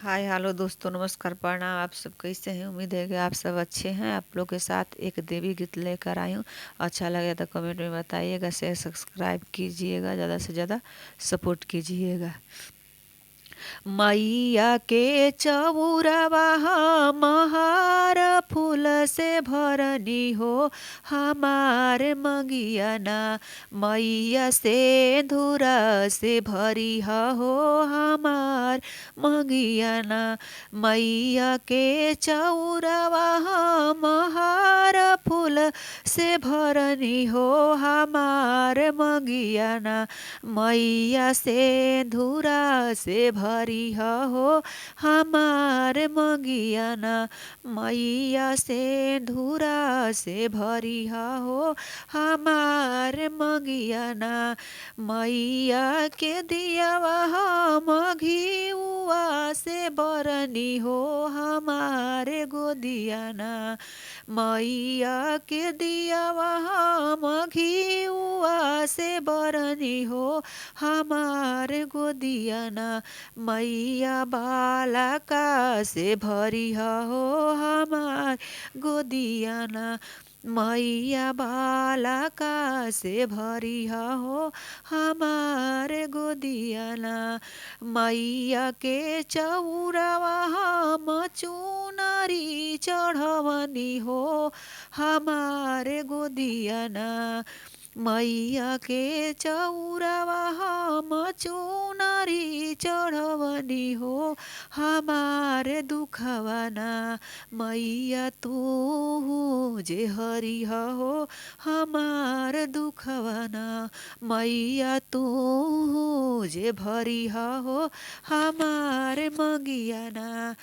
Hi hello दोस्तों, नमस्कार, प्रणाम। आप सब कैसे हैं? उम्मीद है कि आप सब अच्छे हैं। आप लोग के साथ एक देवी गीत लेकर आई हूँ। अच्छा लगे तो कमेंट में बताइएगा, शेयर सब्सक्राइब कीजिएगा, ज़्यादा से ज़्यादा सपोर्ट कीजिएगा। मैया के चौरवा महार फूल से भरनी हो हमार मंगियाना। मैया से धुरा से भरी हो हमार मंगियाना। मैया के चौरवा महार फूल से भरनी हो हमार मंगियाना। मैया से धुरा से भरी हो हमार मंगियाना। मैया से धुरा से भरी हो हमार मंगियाना। मैया के दियावा हम घिउआ से बरनी हो हमारे गोदियाना। मैया के दियावा हम घिउआ से बरनी हो हमार गोदियाना। मैया बालका से भरी हो हमार गोदियाना। मैया बालका से भरी हो हमार गोदियाना। मैया के चौरवा हम चुनरी चढ़वनी हो हमारे गोदियाना। मैया के चौरवा हम चुनरी चढ़वनी हो हमारे दुखवाना। मैया तू जे हरी हो हमार दुखवाना। मैया तू जे भरी हो हमार मंगियाना।